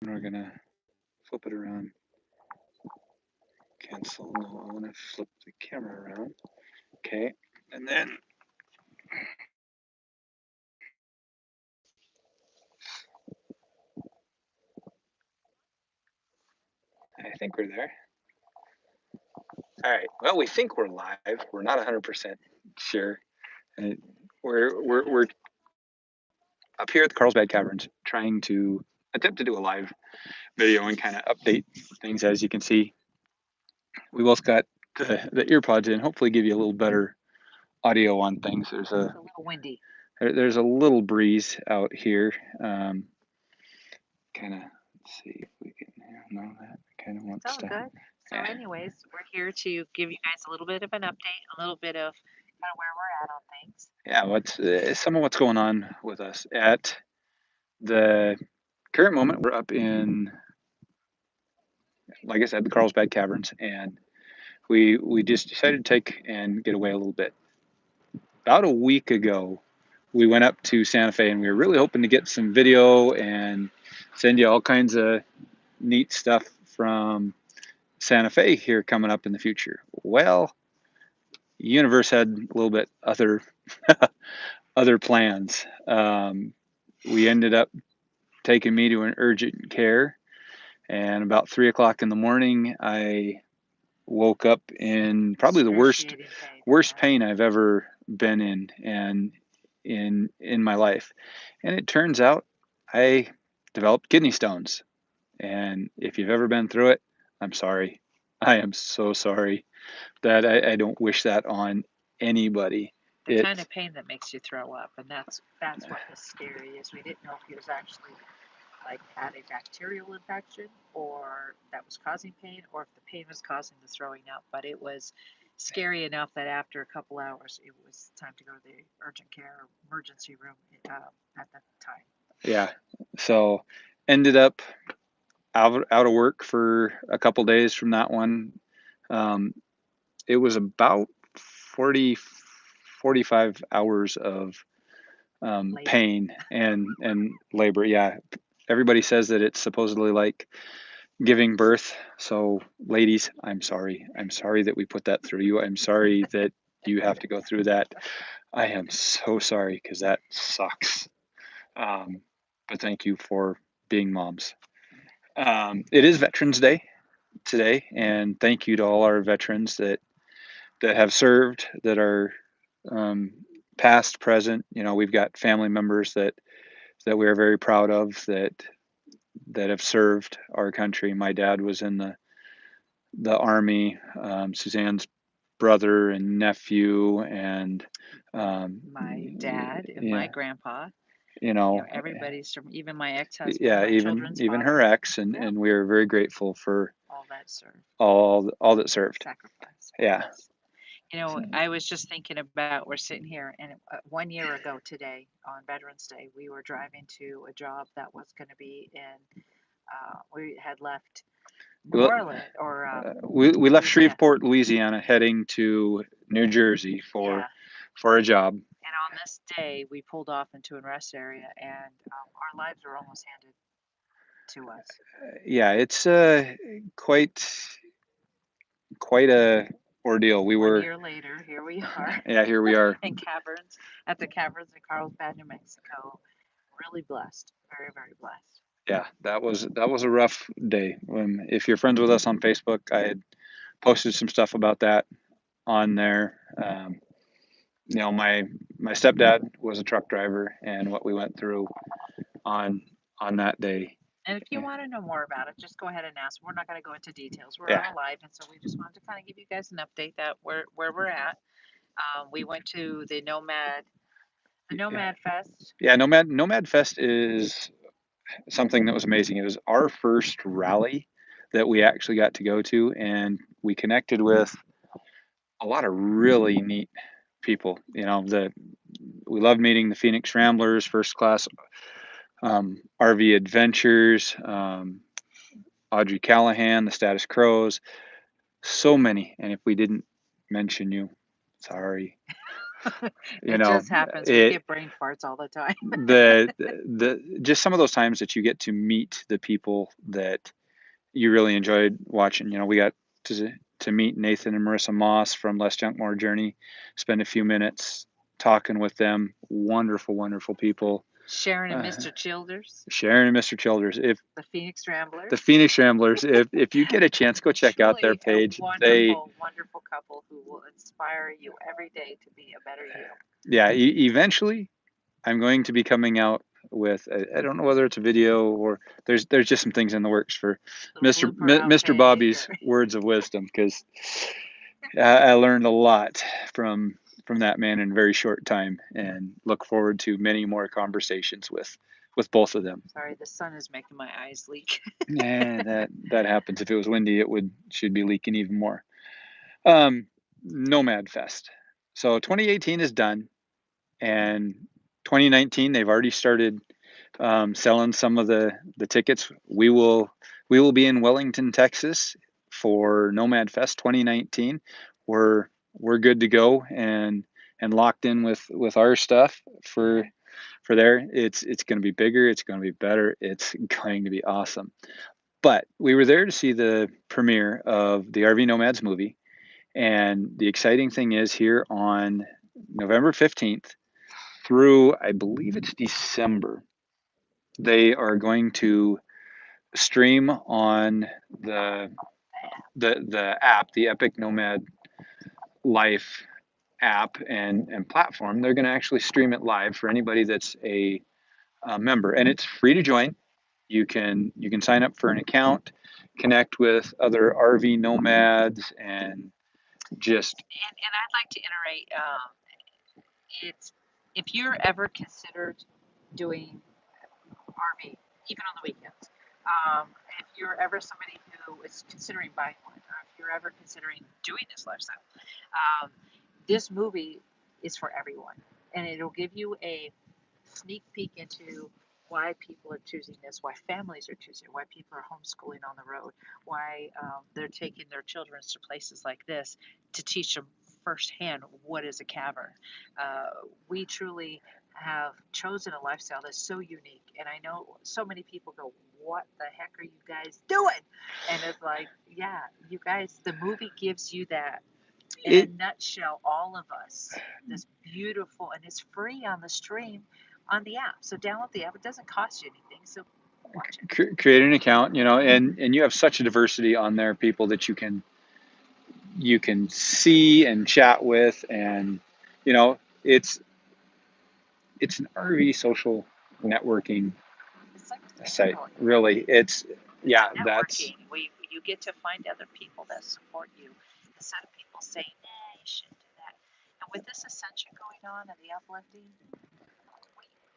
we're gonna flip it around. Cancel. No, I want to flip the camera around. Okay, and then I think we're there. All right. Well, we think we're live. We're not 100% sure. Uh, we're up here at the Carlsbad Caverns trying to attempt to do a live video and kind of update things. As you can see, we both got the earpods in. Hopefully, give you a little better audio on things. It's a little windy. There's a little breeze out here. Kind of let's see if we can. No, that kind of It's wants all to. good. So, Yeah. anyways, we're here to give you guys a little bit of an update, a little bit of kind of where we're at on things. Yeah. What's some of what's going on with us at the current moment? We're up in, like I said, the Carlsbad Caverns, and we just decided to take and get away a little bit. About a week ago, we went up to Santa Fe, and we were really hoping to get some video and send you all kinds of neat stuff from Santa Fe here coming up in the future. Well, universe had a little bit other plans. We ended up taking me to an urgent care, and about 3 o'clock in the morning, I woke up in probably the Excruciating pain. worst Yeah. pain I've ever been in and in my life. And it turns out I developed kidney stones. And if you've ever been through it, I'm sorry. I am so sorry that I don't wish that on anybody. The kind It's of pain that makes you throw up, and that's what was scary. Is we didn't know if he was actually like had a bacterial infection or that was causing pain, or if the pain was causing the throwing up. But it was scary enough that after a couple hours, it was time to go to the urgent care emergency room at the time. yeah. So ended up out of work for a couple days from that one. Um, it was about 40 45 hours of pain and labor. Yeah, everybody says that it's supposedly like giving birth. So, ladies, I'm sorry. I'm sorry that we put that through you. I'm sorry that you have to go through that. I am so sorry because that sucks. Um, but thank you for being moms. It is Veterans Day today, and thank you to all our veterans that have served, that are um, past, present. You know, we've got family members that we are very proud of that have served our country. My dad was in the army. Suzanne's brother and nephew, and My dad and my yeah, grandpa, you know, everybody's from even my ex-husband, yeah, my even children's even her father. ex, and Yep, and we are very grateful for all that served, all that served. sacrifice. Yeah. Yes. I was just thinking about we're sitting here, and 1 year ago today, on Veterans Day, we were driving to a job that was going to be in. We had left New Well, Orleans, or we left Louisiana. Shreveport, Louisiana, heading to New Jersey Yeah. for a job. And on this day, we pulled off into a rest area, and our lives were almost handed to us. Yeah, it's quite a ordeal. We One were year later, here we are yeah, here we are. in caverns at the caverns in Carlsbad, New Mexico. Really blessed, very, very blessed. Yeah, that was a rough day. If you're friends with us on Facebook, I had posted some stuff about that on there. My stepdad was a truck driver, and what we went through on on that day. And if you want to know more about it, just go ahead and ask. We're not going to go into details. We're on Yeah, a live, and so we just wanted to kind of give you guys an update that where we're at. We went to the Nomad Fest. yeah. Nomad Fest is something that was amazing. It was our first rally that we actually got to go to, and we connected with a lot of really neat people. We loved meeting the Phoenix Ramblers, First Class RV Adventures, Audrey Callahan, the Status Crows, so many. And if we didn't mention you, sorry. You It know, just happens. We it get brain farts all the time. the just some of those times that you get to meet the people that you really enjoyed watching. You know, we got to to meet Nathan and Marissa Moss from Less Junk More Journey, spend a few minutes talking with them. Wonderful, wonderful people. Sharon and Uh, Mr. Childers, Sharon and Mr. Childers. If the Phoenix the Ramblers. Phoenix Ramblers, if you get a chance, go check out their Truly a page. They wonderful, wonderful couple who will inspire you every day to be a better you. yeah, eventually I'm going to be coming out with I don't know whether it's a video or there's just some things in the works for Little blooper Mr. outtake Bobby's or words of wisdom, because I learned a lot from that man in a very short time, and look forward to many more conversations with both of them. sorry, the sun is making my eyes leak. And that happens. If it was windy, it should be leaking even more. Nomad Fest. So 2018 is done, and 2019 they've already started selling some of the tickets. We will be in Wellington, Texas for Nomad Fest 2019. We're good to go and locked in with our stuff for there. It's going to be bigger. It's going to be better. It's going to be awesome. But we were there to see the premiere of the RV Nomads movie, and the exciting thing is here on November 15th through I believe it's December, they are going to stream on the the app, the Epic Nomad Life app and platform. They're going to actually stream it live for anybody that's a member, and it's free to join. You can sign up for an account, connect with other RV nomads, and just And I'd like to iterate. It's if you're ever considered doing RV, even on the weekends. Um, if you're ever somebody who is considering buying one, or if you're ever considering doing this lifestyle, um, this movie is for everyone, and it'll give you a sneak peek into why people are choosing this, why families are choosing, why people are homeschooling on the road, why they're taking their children to places like this to teach them firsthand what is a cavern. We truly have chosen a lifestyle that's so unique, and I know so many people go, "What the heck are you guys doing?" And it's like, yeah, you guys, the movie gives you that in a it nutshell, all of us, this beautiful, and it's free on the stream on the app. So download the app. It doesn't cost you anything. So watch it. create an account, and you have such a diversity on there, people that you can see and chat with, and it's an RV social networking It's like site. family. Really, it's It's yeah, that's networking. You get to find other people that support you instead of people saying, "Nah, you shouldn't do that." And with this ascension going on and the uplifting,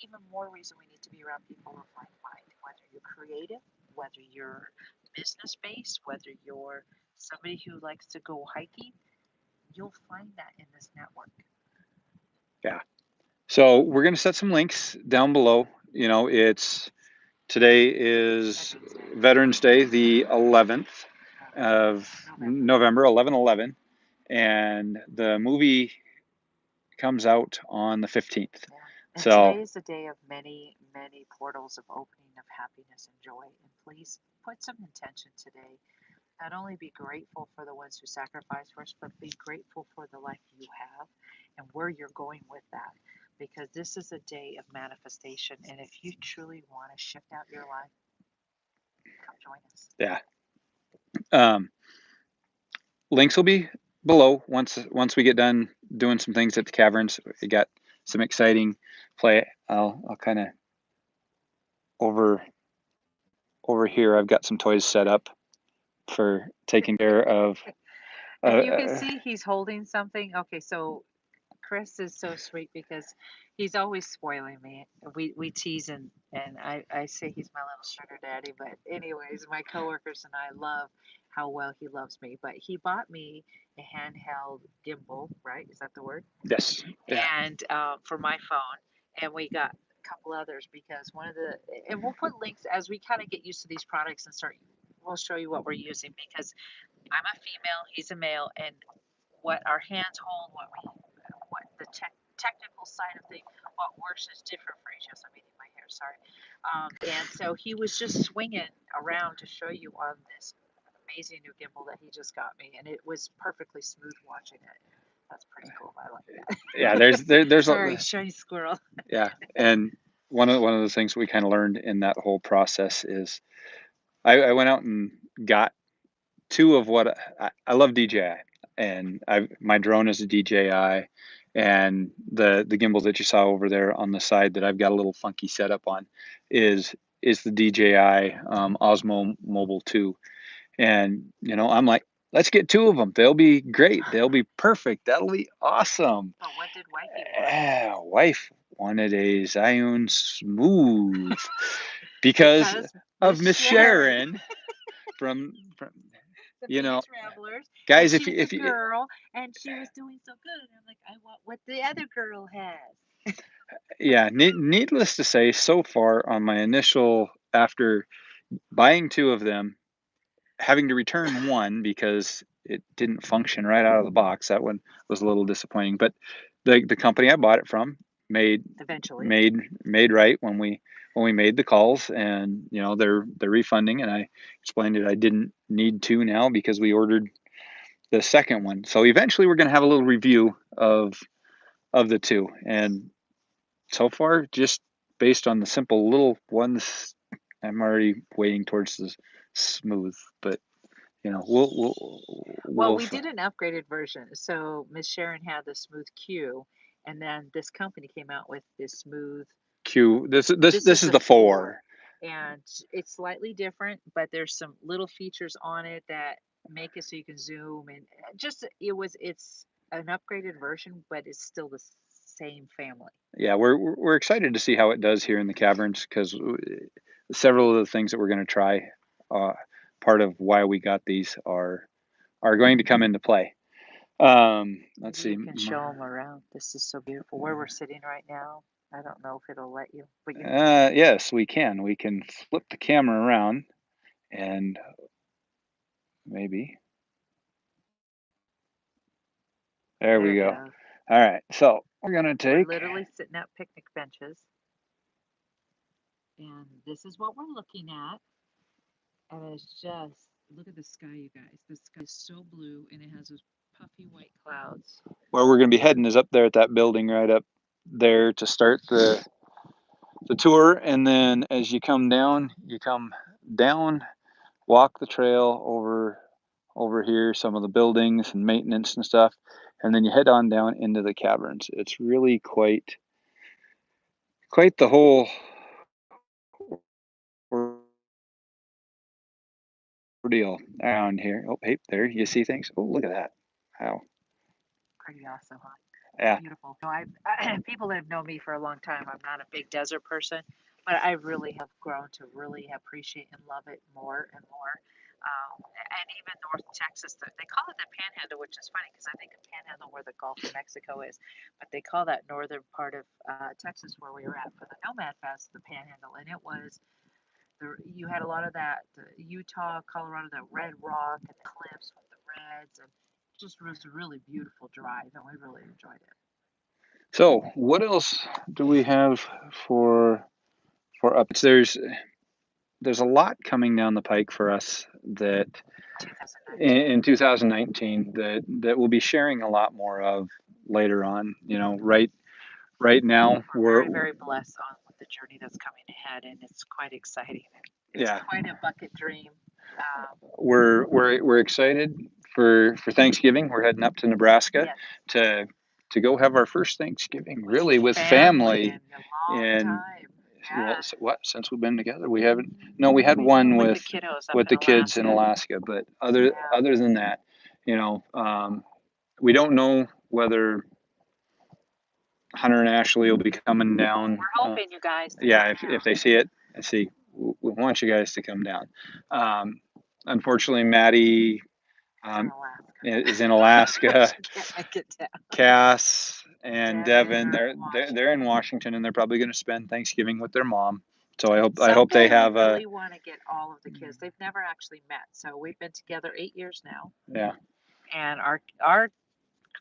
even more reason we need to be around people who find mind. Whether you're creative, whether you're business based, whether you're somebody who likes to go hiking, you'll find that in this network. yeah. So we're gonna set some links down below. It's today is Veterans Day, the 11th of November, 11/11, and the movie comes out on the 15th. Yeah. And So today is a day of many, many portals of opening of happiness and joy. And please put some intention today. Not only be grateful for the ones who sacrificed for us, but be grateful for the life you have and where you're going with that. Because this is a day of manifestation. And if you truly want to shift out your life, come join us. yeah, um, links will be below once we get done doing some things at the caverns. We got some exciting play. I'll kind of over over here. I've got some toys set up for taking care of. If you can Uh, see he's holding something, okay, so Chris is so sweet because he's always spoiling me. We tease and I say he's my little sugar daddy, but anyways, my coworkers and I love how well he loves me. But he bought me a handheld gimbal, right? Is that the word? yes, yeah, And for my phone, and we got a couple others because one of the and we'll put links as we kind of get used to these products and start. We'll show you what we're using because I'm a female, he's a male, and what our hands hold, what the tech technical side of things, what works is different for each of us. I'm eating my hair, sorry. And so he was just swinging around to show you on this amazing new gimbal that he just got me, and it was perfectly smooth watching it. That's pretty cool. I like that. Yeah, there's Sorry, shiny squirrel. yeah, and one of the things we kind of learned in that whole process is I went out and got two of what I love DJI, and my drone is a DJI, and the gimbal that you saw over there on the side that I've got a little funky setup on is the DJI Osmo Mobile 2, and I'm like, let's get two of them. They'll be great. They'll be perfect. That'll be awesome. But what did wifey want? Wife wanted a Zion Smooth because of Miss Sharon from the you know Famous Ramblers. guys, And if she's if a you girl, and she was doing so good. And I'm like, I want what the other girl has. yeah, needless to say, so far on my initial, after buying two of them, having to return one because it didn't function right out of the box. That one was a little disappointing, but the company I bought it from made Eventually. made right when we made the calls, and they're refunding, and I explained it. I didn't need to now because we ordered the second one. So eventually we're going to have a little review of the two, and so far, just based on the simple little ones, I'm already waiting towards the smooth, but Well, we'll we did an upgraded version. So Miss Sharon had the Smooth Q, and then this company came out with this Smooth. Q. This This is is the a 4, 4. and it's slightly different, but there's some little features on it that make it so you can zoom, and just it's an upgraded version, but it's still the same family. Yeah, we're excited to see how it does here in the caverns, because several of the things that we're going to try, uh, part of why we got these are going to come into play. Let's Maybe see. you can show them around. This is so beautiful. Where we're sitting right now, I don't know if it'll let you, but you Yes, we can. We can flip the camera around, and maybe there there we it go. goes. All right, so we're gonna We're take. literally sitting at picnic benches, and this is what we're looking at. And it's just, look at the sky, you guys. The sky is so blue, and it has those puffy white clouds. Where we're gonna be heading is up there at that building right up there to start the tour, and then as you come down, walk the trail over here, some of the buildings and maintenance and stuff, and then you head on down into the caverns. It's really quite the whole ordeal around here. Oh, hey, there you see things. Oh, look at that. Wow. Pretty awesome, huh? Yeah. Beautiful. No, people that have known me for a long time, I'm not a big desert person, but I really have grown to really appreciate and love it more and more. And even North Texas, they call it the Panhandle, which is funny because I think of Panhandle where the Gulf of Mexico is, but they call that northern part of Texas where we were at for the Nomad Fest the Panhandle, and it was you had a lot of that Utah, Colorado, that red rock and the cliffs with the reds, and it just was a really beautiful drive, and we really enjoyed it. So, what else do we have for up? There's a lot coming down the pike for us that 2019. in 2019 that we'll be sharing a lot more of later on. Right now We're very, very blessed on with the journey that's coming ahead, and it's quite exciting. It's yeah, quite a bucket dream. we're excited for Thanksgiving. We're heading up to Nebraska Yes, to go have our first Thanksgiving with really with family family. and a long And time. well, Yeah. what, since we've been together, we haven't. No, we had one With the kiddos up with in the kids in Alaska. Alaska, but Yeah. other than that, we don't know whether Hunter and Ashley will be coming down. We're hoping you guys to come Yeah, if down. they see it, I see. We want you guys to come down. Unfortunately, Maddie In um, Alaska. is in Alaska. She can't make it down. Cass and Devin, Devin are in they're in Washington. Washington, and they're probably going to spend Thanksgiving with their mom. So I hope they Someday we have a really want to get all of the kids. They've never actually met. So we've been together 8 years now. yeah. And our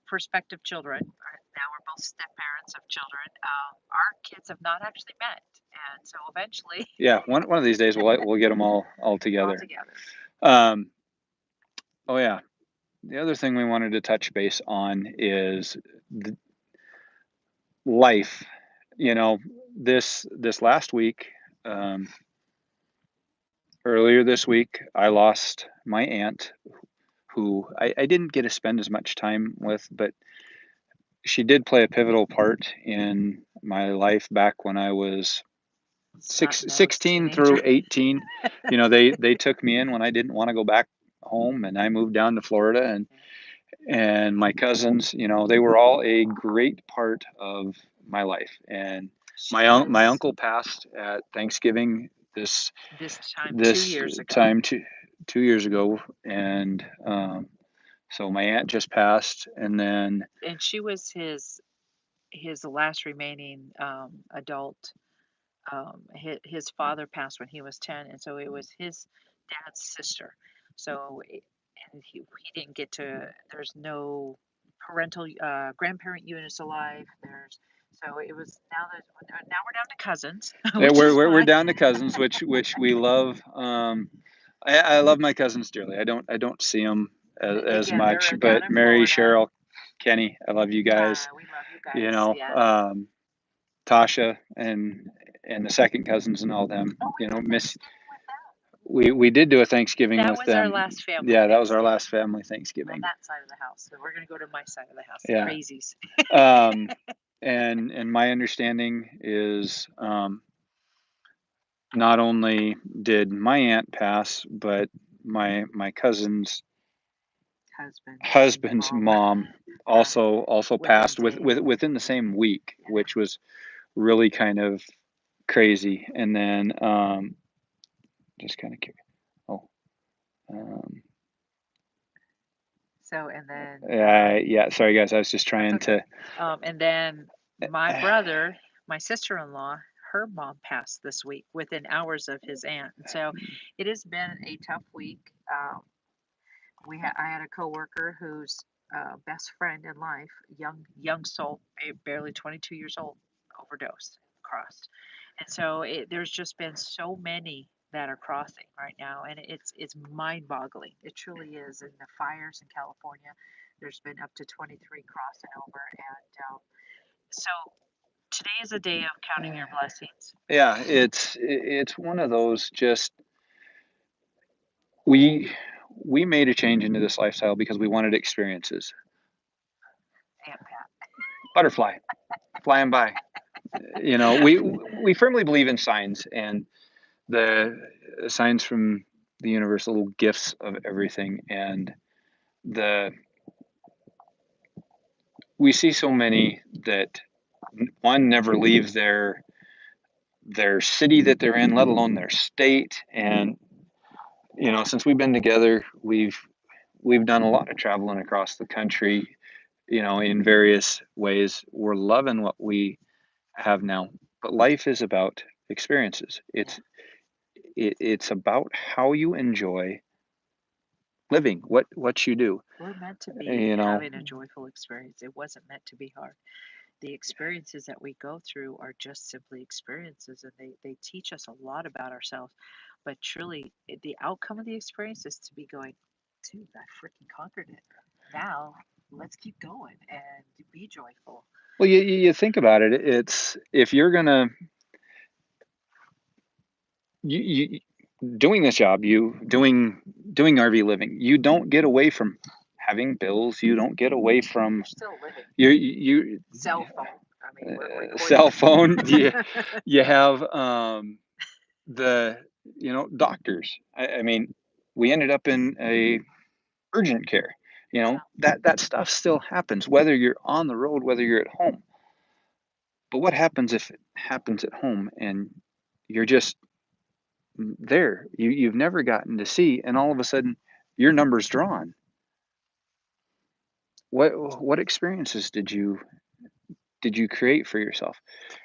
prospective children now we're both step parents of children. Our kids have not actually met, and so eventually, Yeah, one of these days we'll get them all together. Um, oh yeah, the other thing we wanted to touch base on is life. You know, this last week, earlier this week, I lost my aunt, who I didn't get to spend as much time with, but she did play a pivotal part in my life back when I was 16 through 18. You know, they took me in when I didn't want to go back home, and I moved down to Florida, and my cousins, you know, they were all a great part of my life. And my uncle passed at Thanksgiving this time 2 years ago. 2 years ago, and so my aunt just passed, and she was his last remaining adult. His father passed when he was 10, and so it was his dad's sister. So and he didn't get to. There's no parental grandparent units alive. So it was now we're down to cousins. We're down to cousins, which we love. I love my cousins dearly. I don't see them as much, but Mary, Cheryl, Kenny, I love you guys. We love you guys. You know, Tasha and the second cousins and all them. You know, we did do a Thanksgiving with them. That was our last family. Yeah, that was our last family Thanksgiving. On that side of the house. So we're gonna go to my side of the house. Yeah. Crazies. And my understanding is, not only did my aunt pass, but my cousin's husband's mom also passed within the same week, which was really kind of crazy. And then just kind of curious. So and then yeah, sorry guys, I was just trying to. And then my brother, my sister-in-law, her mom passed this week within hours of his aunt. And so it has been a tough week. I had a coworker whose best friend in life, young soul, barely 22 years old, overdosed, crossed. And so there's just been so many that are crossing right now, and it's mind-boggling. It truly is. In the fires in California, there's been up to 23 crossing over, and so today is a day of counting your blessings. Yeah, it's one of those, just we made a change into this lifestyle because we wanted experiences. Butterfly flying by. You know, we firmly believe in signs, and the signs from the universal gifts of everything. And we see so many that one never leave their city that they're in, let alone their state. And you know, since we've been together, we've done a lot of traveling across the country, you know, in various ways. We're loving what we have now, but life is about experiences. It's about how you enjoy living, what you do. We're meant to be having a joyful experience. It wasn't meant to be hard. The experiences that we go through are just simply experiences, and they teach us a lot about ourselves. But truly, the outcome of the experience is to be going, dude, I freaking conquered it. Now let's keep going and be joyful. Well, you think about it. It's, if you're gonna you doing this job, doing RV living, you don't get away from having bills. You don't get away from still living. You cell phone. I mean, we're cell phone. You have the doctors. I mean, we ended up in a urgent care. You know, that stuff still happens, whether you're on the road, whether you're at home. But what happens if it happens at home and you're just there? You've never gotten to see, and all of a sudden your number's drawn. What experiences did you create for yourself?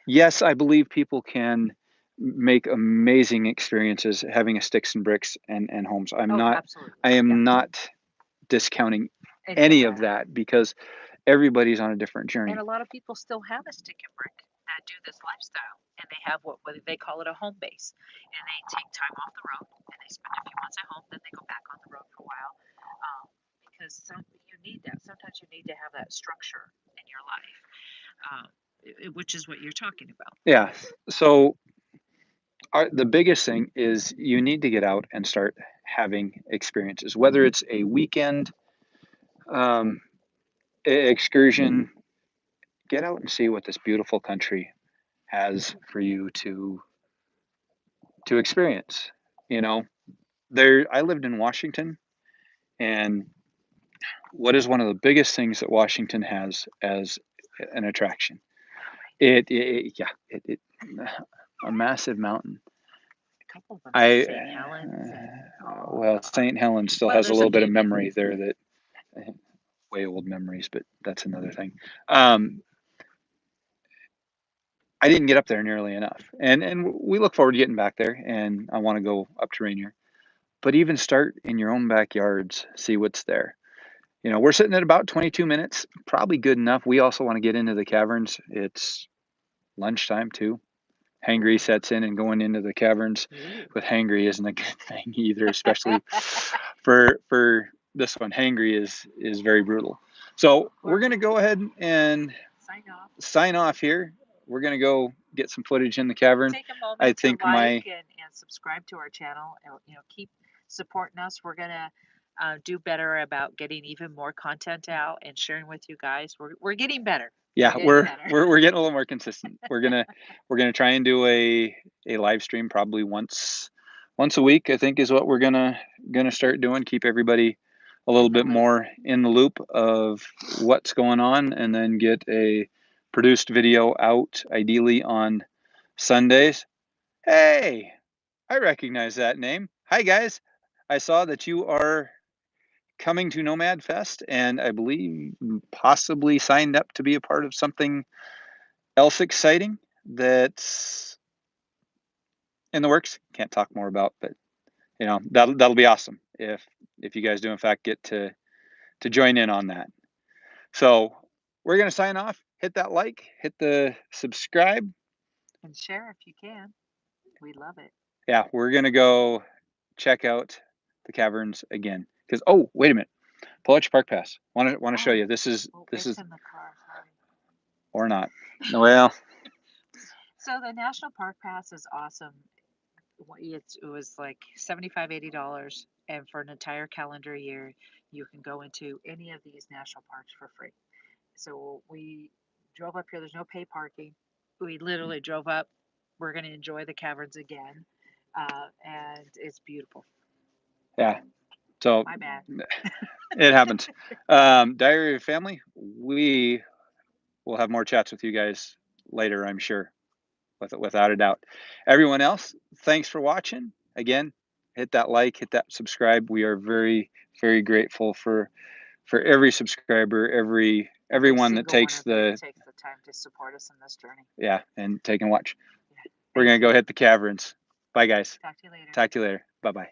Yes, I believe people can make amazing experiences having a sticks and bricks and homes. I am not discounting any of that, because Everybody's on a different And journey. a lot of people still have a stick and brick that do this lifestyle, and they have what they call it a home base, and they take time off the road, and they spend a few months at home, then they go back on the road for a while, because you need that. Sometimes you need to have that structure in your life, which is what you're talking about. Yeah. So the biggest thing is you need to get out and start having experiences, whether it's a weekend um, excursion. Get out and see what this beautiful country has for you to experience. You know, there. I lived in Washington, and what is one of the biggest things that Washington has as an attraction? It a massive mountain. A couple of them, I St. Helens, and well, St. Helens still well, has a there's a little bit few of good memory ones. there that way old memories, but that's another thing. Um, I didn't get up there nearly enough, and we look forward to getting back there, and I want to go up to Rainier. But even start in your own backyards, see what's there. You know, we're sitting at about 22 minutes, probably good enough. We also want to get into the caverns. It's lunchtime too. Hangry sets in, and going into the caverns Ooh. with hangry isn't a good thing either, especially for this one. Hangry is very brutal. So we're gonna go ahead and sign off here. We're gonna go get some footage in the cavern. Take a I moment to think like and subscribe to our channel, and keep supporting us. We're gonna do better about getting even more content out and sharing with you guys. We're getting better. yeah, Getting better. we're getting a little more consistent. We're gonna try and do a live stream probably once a week. I think is what we're gonna start doing. Keep everybody a little bit more in the loop of what's going on, and then get a produced video out ideally on Sundays. Hey, I recognize that name. Hi guys, I saw that you are coming to Nomad Fest, and I believe possibly signed up to be a part of something else exciting that's in the works. Can't talk more about, but that'll be awesome if you guys do in fact get to join in on that. So we're gonna sign off. Hit that like, hit the subscribe, and share if you can. We love it. Yeah, we're gonna go check out the caverns again. Because wait a minute, pull out your park pass. Want to show you. This is in the car. Sorry. Or not. Well, so the National Park Pass is awesome. It was like $75, $80, and for an entire calendar year, you can go into any of these national parks for free. So we drove up here. There's no pay parking. We literally drove up. We're going to enjoy the caverns again, and it's beautiful. Yeah. So my bad. It happens. Diary of Family. We will have more chats with you guys later, I'm sure, without a doubt. Everyone else, thanks for watching. Again, hit that like, hit that subscribe. We are very, very grateful for every subscriber, everyone that takes the time to support us in this journey. Yeah, and take and watch. We're gonna go hit the caverns. Bye, guys. Talk to you later. Talk to you later. Bye bye.